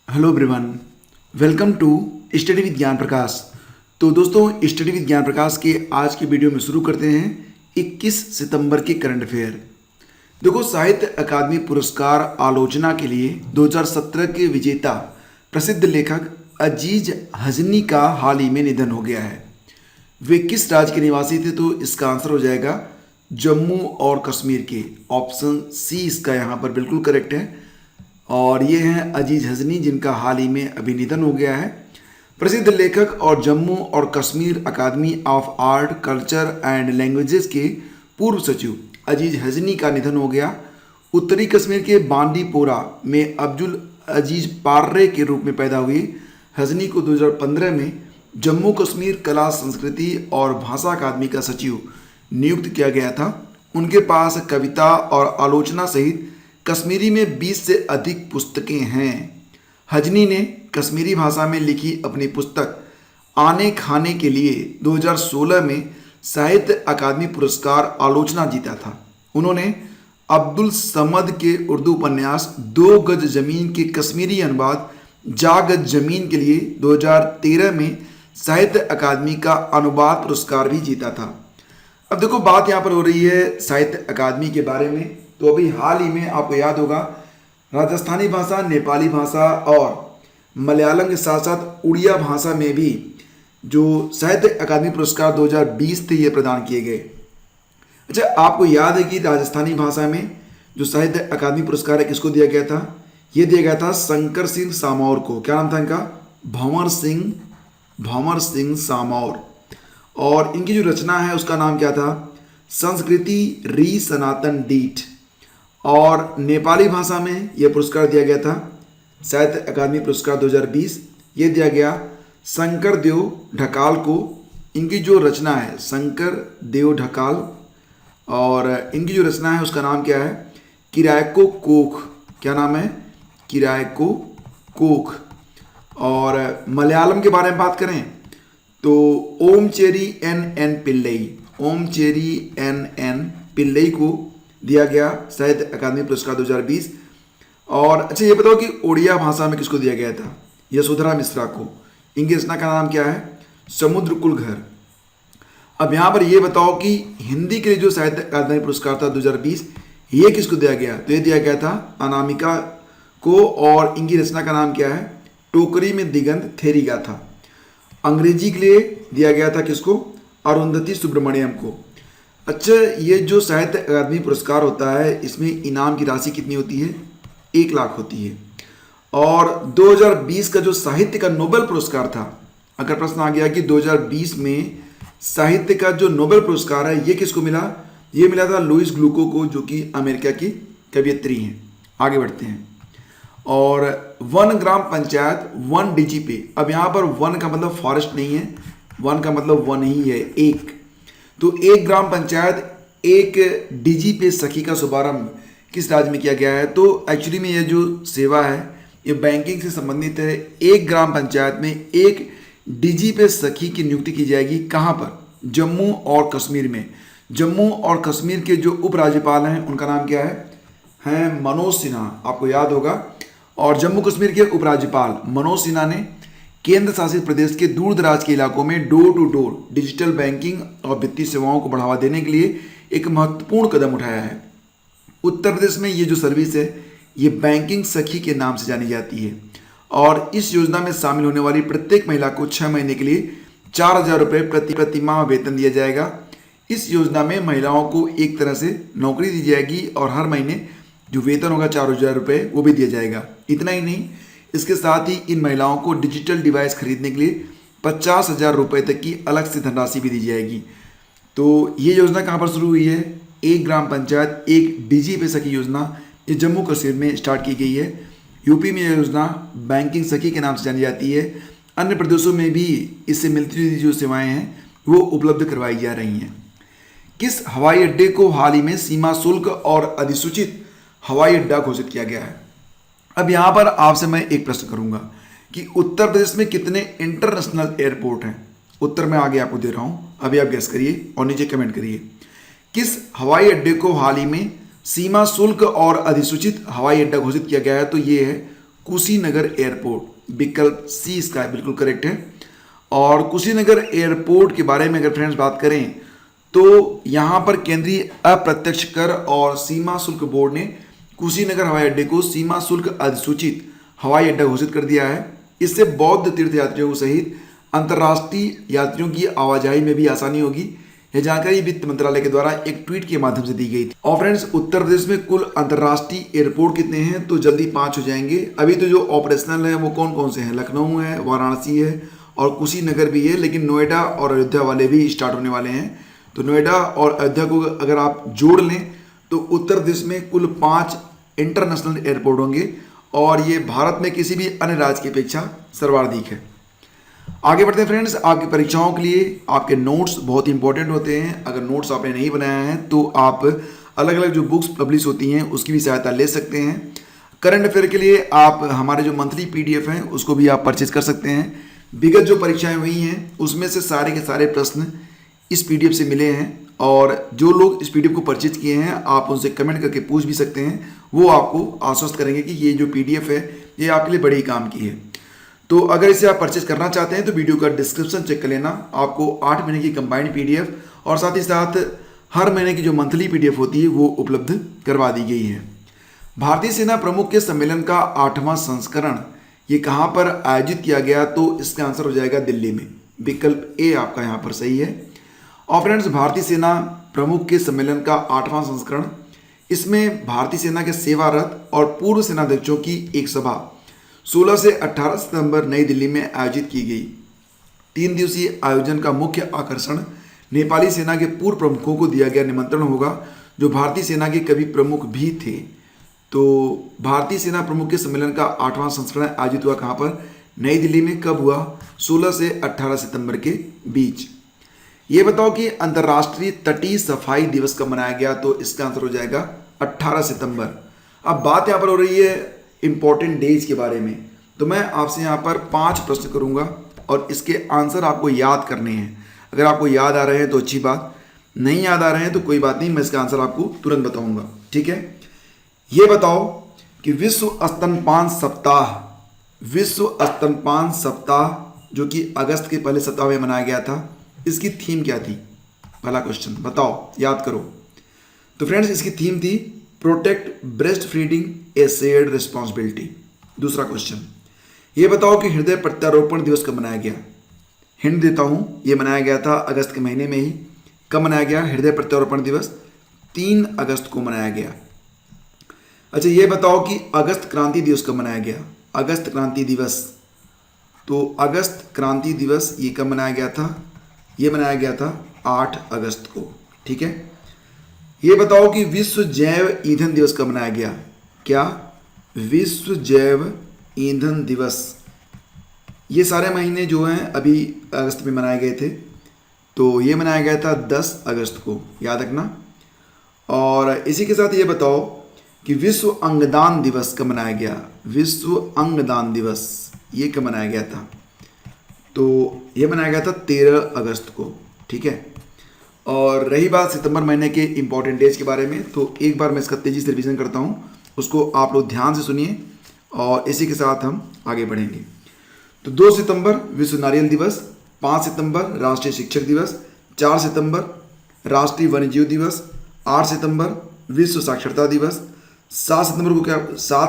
Hello everyone, welcome to study with Gyan Prakash. तो दोस्तों, study with Gyan प्रकाश के आज की वीडियो में शुरू करते हैं 21 सितंबर के करंट अफेयर। देखो, साहित्य अकादमी पुरस्कार आलोचना के लिए 2017 के विजेता प्रसिद्ध लेखक अजीज हजनी का हाल ही में निधन हो गया है। वे किस राज्य के निवासी थे? तो इसका आंसर हो जाएगा जम्मू और कश्मीर के। ऑप्शन सी इसका यहाँ पर बिल्कुल करेक्ट है। और ये हैं अजीज हजनी, जिनका हाल ही में अभी निधन हो गया है। प्रसिद्ध लेखक और जम्मू और कश्मीर अकादमी of art, culture and languages के पूर्व सचिव अजीज हजनी का निधन हो गया। उत्तरी कश्मीर के बांडीपोरा में अब्दुल अजीज पार्रे के रूप में पैदा हुई हजनी को 2015 में जम्मू कश्मीर कला, संस्कृति और भाषा अकादमी का सचिव नियुक्त किया गया था। उनके पास कविता और आलोचना सहित कश्मीरी में 20 से अधिक पुस्तकें हैं। हजनी ने कश्मीरी भाषा में लिखी अपनी पुस्तक आने खाने के लिए 2016 में साहित्य अकादमी पुरस्कार आलोचना जीता था। उन्होंने अब्दुल समद के उर्दू उपन्यास 2 गज जमीन के कश्मीरी अनुवाद जा गज जमीन के लिए 2013 में साहित्य अकादमी का अनुवाद पुरस्कार भी जीता था। अब देखो, बात यहाँ पर हो रही है साहित्य अकादमी के बारे में। तो अभी हाल ही में आपको याद होगा, राजस्थानी भाषा, नेपाली भाषा और मलयालम के साथ साथ उड़िया भाषा में भी जो साहित्य अकादमी पुरस्कार 2020 थे ये प्रदान किए गए। अच्छा, आपको याद है कि राजस्थानी भाषा में जो साहित्य अकादमी पुरस्कार है किसको दिया गया था? ये दिया गया था शंकर सिंह सामौर को। क्या नाम था इनका? भंवर सिंह सामौर। और इनकी जो रचना है उसका नाम क्या था? संस्कृति री सनातन डीठ। और नेपाली भाषा में यह पुरस्कार दिया गया था साहित्य अकादमी पुरस्कार 2020। ये दिया गया शंकर देव ढकाल को। इनकी जो रचना है शंकर देव ढकाल, और इनकी जो रचना है उसका नाम क्या है? किरायको कोख। क्या नाम है? किरायको कोख। और मलयालम के बारे में बात करें तो ओमचेरी एन पिल्लई को दिया गया साहित्य अकादमी पुरस्कार 2020। और अच्छा, ये बताओ कि उड़िया भाषा में किसको दिया गया था? यशोधरा मिश्रा को। इनकी रचना का नाम क्या है? समुद्रकुल घर। अब यहाँ पर ये बताओ कि हिंदी के लिए जो साहित्य अकादमी पुरस्कार था 2020, ये किसको दिया गया? तो ये दिया गया था अनामिका को। और इनकी रचना का नाम क्या है? टोकरी में दिगंत थेरी गाथा। अंग्रेजी के लिए दिया गया था किसको? अरुंधति सुब्रमण्यम को। अच्छा, ये जो साहित्य अकादमी पुरस्कार होता है इसमें इनाम की राशि कितनी होती है? 1 लाख होती है। और 2020 का जो साहित्य का नोबेल पुरस्कार था, अगर प्रश्न आ गया कि 2020 में साहित्य का जो नोबेल पुरस्कार है ये किसको मिला? ये मिला था लुइस ग्लूको को, जो कि अमेरिका की कवयित्री हैं। आगे बढ़ते हैं। और वन ग्राम पंचायत 1 डीजी पे। अब यहाँ पर वन का मतलब फॉरेस्ट नहीं है, वन का मतलब वन ही है, एक। तो 1 ग्राम पंचायत 1 डीजी पे सखी का शुभारंभ किस राज्य में किया गया है? तो एक्चुअली में ये जो सेवा है ये बैंकिंग से संबंधित है। 1 ग्राम पंचायत में 1 डीजी पे सखी की नियुक्ति की जाएगी। कहाँ पर? जम्मू और कश्मीर में। जम्मू और कश्मीर के जो उपराज्यपाल हैं उनका नाम क्या है मनोज सिन्हा। आपको याद होगा। और जम्मू कश्मीर के उपराज्यपाल मनोज सिन्हा ने केंद्र शासित प्रदेश के दूर दराज के इलाकों में door to door digital banking और वित्तीय सेवाओं को बढ़ावा देने के लिए एक महत्वपूर्ण कदम उठाया है। उत्तर प्रदेश में ये जो सर्विस है ये बैंकिंग सखी के नाम से जानी जाती है। और इस योजना में शामिल होने वाली प्रत्येक महिला को 6 महीने के लिए 4,000 रुपये प्रति माह वेतन दिया जाएगा। इस योजना में महिलाओं को एक तरह से नौकरी दी जाएगी और हर महीने जो वेतन होगा 4,000 रुपये वो भी दिया जाएगा। इतना ही नहीं, इसके साथ ही इन महिलाओं को डिजिटल डिवाइस खरीदने के लिए 50,000 रुपये तक की अलग से धनराशि भी दी जाएगी। तो ये योजना कहाँ पर शुरू हुई है? 1 ग्राम पंचायत 1 डीजी पे सखी योजना, ये जम्मू कश्मीर में स्टार्ट की गई है। यूपी में यह योजना बैंकिंग सखी के नाम से जानी जाती है। अन्य प्रदेशों में भी इससे मिलती जुलती जो सेवाएँ हैं वो उपलब्ध करवाई जा रही हैं। किस हवाई अड्डे को हाल ही में सीमा शुल्क और अधिसूचित हवाई अड्डा घोषित किया गया है? अब यहाँ पर आपसे मैं एक प्रश्न करूंगा कि उत्तर प्रदेश में कितने इंटरनेशनल एयरपोर्ट हैं? उत्तर मैं आगे आपको दे रहा हूँ, अभी आप गेस करिए और नीचे कमेंट करिए। किस हवाई अड्डे को हाल ही में सीमा शुल्क और अधिसूचित हवाई अड्डा घोषित किया गया है? तो ये है कुशीनगर एयरपोर्ट। विकल्प सी इसका बिल्कुल करेक्ट है। और कुशीनगर एयरपोर्ट के बारे में अगर फ्रेंड्स बात करें तो यहाँ पर केंद्रीय अप्रत्यक्ष कर और सीमा शुल्क बोर्ड ने कुशीनगर हवाई अड्डे को सीमा शुल्क अधिसूचित हवाई अड्डा घोषित कर दिया है। इससे बौद्ध तीर्थयात्रियों सहित अंतर्राष्ट्रीय यात्रियों की आवाजाही में भी आसानी होगी। यह जानकारी वित्त मंत्रालय के द्वारा एक ट्वीट के माध्यम से दी गई थी। और फ्रेंड्स, उत्तर प्रदेश में कुल अंतर्राष्ट्रीय एयरपोर्ट कितने हैं? तो जल्दी 5 हो जाएंगे। अभी तो जो ऑपरेशनल है वो कौन कौन से हैं? लखनऊ है, वाराणसी है और कुशीनगर भी है, लेकिन नोएडा और अयोध्या वाले भी स्टार्ट होने वाले हैं। तो नोएडा और अयोध्या को अगर आप जोड़ लें तो उत्तर प्रदेश में कुल 5 इंटरनेशनल एयरपोर्ट होंगे और ये भारत में किसी भी अन्य राज्य की अपेक्षा सर्वाधिक है। आगे बढ़ते हैं फ्रेंड्स। आपकी परीक्षाओं के लिए आपके नोट्स बहुत इंपॉर्टेंट होते हैं। अगर नोट्स आपने नहीं बनाया है तो आप अलग अलग जो बुक्स पब्लिश होती हैं उसकी भी सहायता ले सकते हैं। करंट अफेयर के लिए आप हमारे जो मंथली PDF हैं उसको भी आप परचेज कर सकते हैं। विगत जो परीक्षाएं हुई हैं उसमें से सारे के सारे प्रश्न इस PDF से मिले हैं और जो लोग इस PDF को परचेज किए हैं आप उनसे कमेंट करके पूछ भी सकते हैं। वो आपको आश्वस्त करेंगे कि ये जो PDF है ये आपके लिए बड़ी काम की है। तो अगर इसे आप परचेज करना चाहते हैं तो वीडियो का डिस्क्रिप्शन चेक कर लेना। आपको 8 महीने की कंबाइंड PDF और साथ ही साथ हर महीने की जो मंथली PDF होती है वो उपलब्ध करवा दी गई है। भारतीय सेना प्रमुख के सम्मेलन का 8वां संस्करण ये कहाँ पर आयोजित किया गया? तो इसका आंसर हो जाएगा दिल्ली में। विकल्प ए आपका यहाँ पर सही है। और फ्रेंड्स, भारतीय सेना प्रमुख के सम्मेलन का 8वां संस्करण, इसमें भारतीय सेना के सेवारत और पूर्व सेनाध्यक्षों की एक सभा 16 से 18 सितंबर नई दिल्ली में आयोजित की गई। 3 दिवसीय आयोजन का मुख्य आकर्षण नेपाली सेना के पूर्व प्रमुखों को दिया गया निमंत्रण होगा जो भारतीय सेना के कभी प्रमुख भी थे। तो भारतीय सेना प्रमुख के सम्मेलन का 8वां संस्करण आयोजित हुआ कहाँ पर? नई दिल्ली में। कब हुआ? 16 से 18 सितंबर के बीच। ये बताओ कि अंतर्राष्ट्रीय तटीय सफाई दिवस कब मनाया गया? तो इसका आंसर हो जाएगा 18 सितंबर। अब बात यहाँ पर हो रही है इंपॉर्टेंट डेज के बारे में। तो मैं आपसे यहाँ पर 5 प्रश्न करूँगा और इसके आंसर आपको याद करने हैं। अगर आपको याद आ रहे हैं तो अच्छी बात, नहीं याद आ रहे हैं तो कोई बात नहीं, मैं इसका आंसर आपको तुरंत बताऊँगा। ठीक है, ये बताओ कि विश्व स्तनपान सप्ताह जो कि अगस्त के पहले सप्ताह में मनाया गया था, इसकी थीम क्या थी? पहला क्वेश्चन बताओ, याद करो। तो फ्रेंड्स, इसकी थीम थी प्रोटेक्ट ब्रेस्ट फीडिंग ए शेयर्ड रिस्पॉन्सिबिलिटी। दूसरा क्वेश्चन, ये बताओ कि हृदय प्रत्यारोपण दिवस कब मनाया गया? हिंट देता हूं, ये मनाया गया था अगस्त के महीने में ही। कब मनाया गया हृदय प्रत्यारोपण दिवस? 3 अगस्त को मनाया गया। अच्छा, ये बताओ कि अगस्त क्रांति दिवस कब मनाया गया? अगस्त क्रांति दिवस, तो अगस्त क्रांति दिवस ये कब मनाया गया था? ये मनाया गया था 8 अगस्त को। ठीक है, ये बताओ कि विश्व जैव ईंधन दिवस कब मनाया गया? क्या? विश्व जैव ईंधन दिवस, ये सारे महीने जो हैं अभी अगस्त में मनाए गए थे, तो ये मनाया गया था 10 अगस्त को, याद रखना। और इसी के साथ ये बताओ कि विश्व अंगदान दिवस कब मनाया गया? विश्व अंगदान दिवस ये कब मनाया गया था? तो ये मनाया गया था 13 अगस्त को। ठीक है, और रही बात सितंबर महीने के इंपॉर्टेंट डेज के बारे में, तो एक बार मैं इसका तेज़ी से रिवीजन करता हूँ, उसको आप लोग ध्यान से सुनिए और इसी के साथ हम आगे बढ़ेंगे। तो 2 सितंबर विश्व नारियल दिवस, 5 सितंबर राष्ट्रीय शिक्षक दिवस, 4 सितंबर राष्ट्रीय वन्यजीव दिवस, 8 सितंबर विश्व साक्षरता दिवस, 7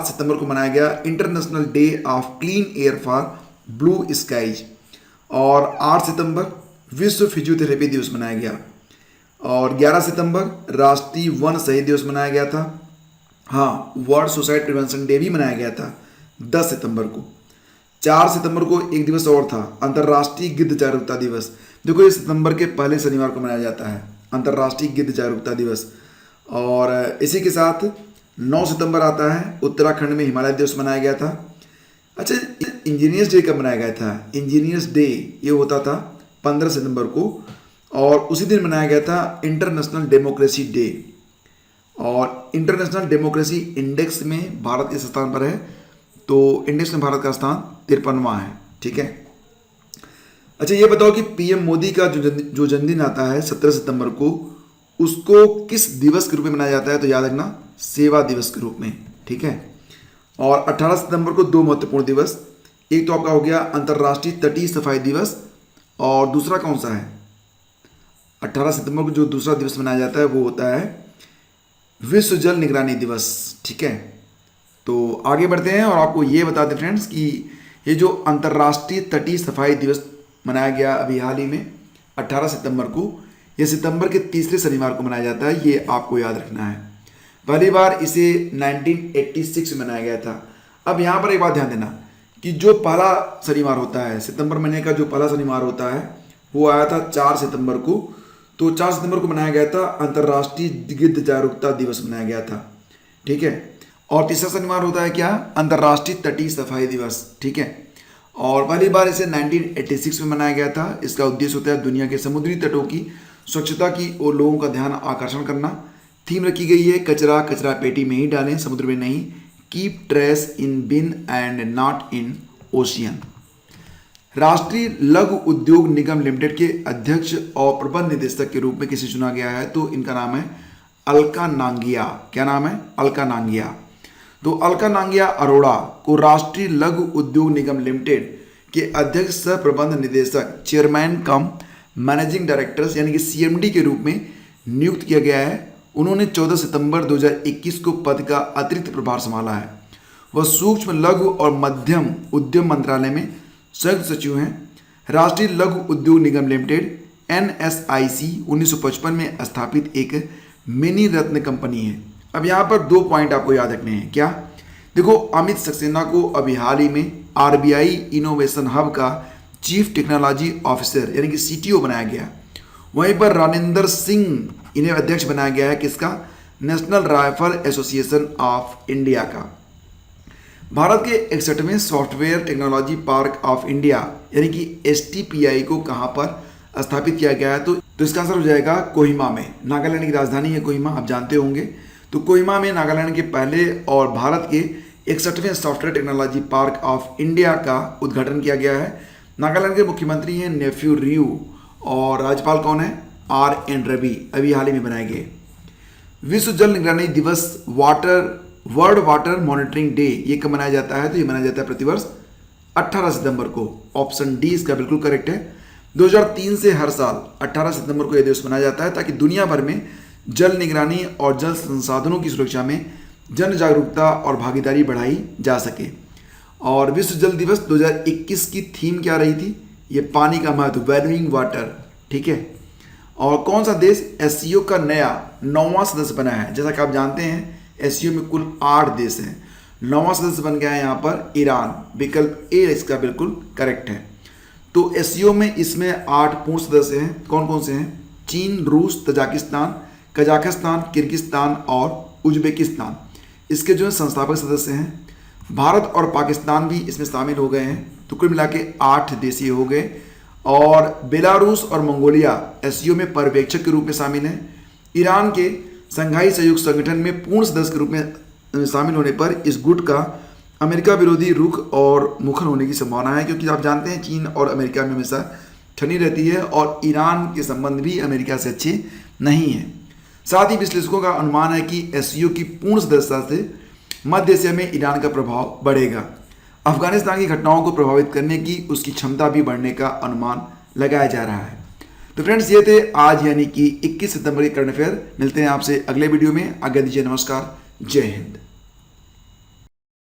सितंबर को मनाया गया international day of clean air for blue skies, और 8 सितंबर विश्व फिजियोथेरेपी दिवस मनाया गया, और 11 सितंबर राष्ट्रीय वन शहीद दिवस मनाया गया था। हाँ, वर्ल्ड सुसाइड प्रिवेंशन डे भी मनाया गया था 10 सितंबर को। 4 सितंबर को एक दिवस और था, अंतर्राष्ट्रीय गिद्ध जागरूकता दिवस। देखो, ये सितंबर के पहले शनिवार को मनाया जाता है अंतर्राष्ट्रीय गिद्ध जागरूकता दिवस। और इसी के साथ 9 सितंबर आता है, उत्तराखंड में हिमालय दिवस मनाया गया था। अच्छा, इंजीनियर्स डे कब मनाया गया था? इंजीनियर्स डे ये होता था 15 सितंबर को, और उसी दिन मनाया गया था इंटरनेशनल डेमोक्रेसी डे। और इंटरनेशनल डेमोक्रेसी इंडेक्स में भारत इस स्थान पर है, तो इंडेक्स में भारत का स्थान 53वां है। ठीक है, अच्छा, ये बताओ कि PM मोदी का जो जन्मदिन आता है 17 सितंबर को, उसको किस दिवस के रूप में मनाया जाता है? तो याद रखना, सेवा दिवस के रूप में। ठीक है, और 18 सितंबर को दो महत्वपूर्ण दिवस, एक तो आपका हो गया अंतर्राष्ट्रीय तटीय सफाई दिवस, और दूसरा कौन सा है? 18 सितंबर को जो दूसरा दिवस मनाया जाता है वो होता है विश्व जल निगरानी दिवस। ठीक है, तो आगे बढ़ते हैं और आपको ये बता दें फ्रेंड्स कि ये जो अंतर्राष्ट्रीय तटीय सफाई दिवस मनाया गया अभी हाल ही में 18 सितंबर को, ये सितंबर के तीसरे शनिवार को मनाया जाता है, ये आपको याद रखना है। पहली बार इसे 1986 में मनाया गया था। अब यहाँ पर एक बात ध्यान देना कि जो पहला शनिवार होता है, सितंबर महीने का जो पहला शनिवार होता है वो आया था 4 सितंबर को। तो 4 सितंबर को मनाया गया था अंतर्राष्ट्रीय गिद्ध जागरूकता दिवस मनाया गया था। ठीक है, और तीसरा शनिवार होता है क्या? अंतर्राष्ट्रीय तटीय सफाई दिवस। ठीक है, और पहली बार इसे 1986 में मनाया गया था। इसका उद्देश्य होता है दुनिया के समुद्री तटों की स्वच्छता की और लोगों का ध्यान आकर्षण करना। थीम रखी गई है कचरा कचरा पेटी में ही डालें, समुद्र में नहीं। Keep trash in bin and not in ocean. राष्ट्रीय लघु उद्योग निगम लिमिटेड के अध्यक्ष और प्रबंध निदेशक के रूप में किसे चुना गया है? तो इनका नाम है अलका नांगिया। क्या नाम है? अलका नांगिया। तो अलका नांगिया अरोड़ा को राष्ट्रीय लघु उद्योग निगम लिमिटेड के अध्यक्ष सह प्रबंध निदेशक, चेयरमैन कम मैनेजिंग डायरेक्टर्स यानी कि सीएमडी के रूप में नियुक्त किया गया है। उन्होंने 14 सितंबर 2021 को पद का अतिरिक्त प्रभार संभाला है। वह सूक्ष्म लघु और मध्यम उद्यम मंत्रालय में संयुक्त सचिव हैं। राष्ट्रीय लघु उद्योग निगम लिमिटेड NSIC 1955 में स्थापित एक मिनी रत्न कंपनी है। अब यहाँ पर 2 पॉइंट आपको याद रखने हैं। क्या? देखो, अमित सक्सेना को अभी हाल ही में RBI इनोवेशन हब का चीफ टेक्नोलॉजी ऑफिसर यानी कि CTO बनाया गया। वहीं पर रानिंदर सिंह इन्हें अध्यक्ष बनाया गया है। किसका? National rifle association of India का। भारत के 61वें software technology park of India यानी कि STPI को कहाँ पर स्थापित किया गया है? तो इसका आंसर हो जाएगा कोहिमा में। नागालैंड की राजधानी है कोहिमा, आप जानते होंगे। तो कोहिमा में नागालैंड के पहले और भारत के 61वें software technology park of India का उद्घाटन किया गया है। नागालैंड के मुख्यमंत्री हैं नेफ्यू रियू और राज्यपाल कौन है? RN रवि, अभी हाल ही में बनाए गए। विश्व जल निगरानी दिवस वर्ल्ड वाटर मॉनिटरिंग डे ये कब मनाया जाता है? तो ये मनाया जाता है प्रतिवर्ष 18 सितंबर को। ऑप्शन डी इसका बिल्कुल करेक्ट है। 2003 से हर साल 18 सितंबर को यह दिवस मनाया जाता है ताकि दुनिया भर में जल निगरानी और जल संसाधनों की सुरक्षा में जन जागरूकता और भागीदारी बढ़ाई जा सके। और विश्व जल दिवस 2021 की थीम क्या रही थी? ये पानी का महत्व, वैल्यूइंग वाटर। ठीक है, और कौन सा देश SCO का नया 9वां सदस्य बना है? जैसा कि आप जानते हैं SCO में कुल 8 देश हैं। 9वां सदस्य बन गया है यहाँ पर ईरान। विकल्प ए इसका बिल्कुल करेक्ट है। तो SCO में इसमें 8 पूर्ण सदस्य हैं। कौन कौन से हैं? चीन, रूस, तजाकिस्तान, कजाकिस्तान, किर्गिस्तान और उज्बेकिस्तान इसके जो है संस्थापक सदस्य हैं। भारत और पाकिस्तान भी इसमें शामिल हो गए हैं। तो कुल मिला के 8 देश ये हो गए। और बेलारूस और मंगोलिया SCO में पर्यवेक्षक के रूप में शामिल हैं। ईरान के संघाई सहयोग संगठन में पूर्ण सदस्य के रूप में शामिल होने पर इस गुट का अमेरिका विरोधी रुख और मुखर होने की संभावना है, क्योंकि आप जानते हैं चीन और अमेरिका में हमेशा ठनी रहती है और ईरान के संबंध भी अमेरिका से अच्छे नहीं हैं। साथ ही विश्लेषकों का अनुमान है कि SCO की पूर्ण सदस्यता से मध्य एशिया में ईरान का प्रभाव बढ़ेगा। अफगानिस्तान की घटनाओं को प्रभावित करने की उसकी क्षमता भी बढ़ने का अनुमान लगाया जा रहा है। तो फ्रेंड्स, ये थे आज यानी कि 21 सितंबर के करंट अफेयर। मिलते हैं आपसे अगले वीडियो में। आज्ञा दीजिए, नमस्कार, जय हिंद।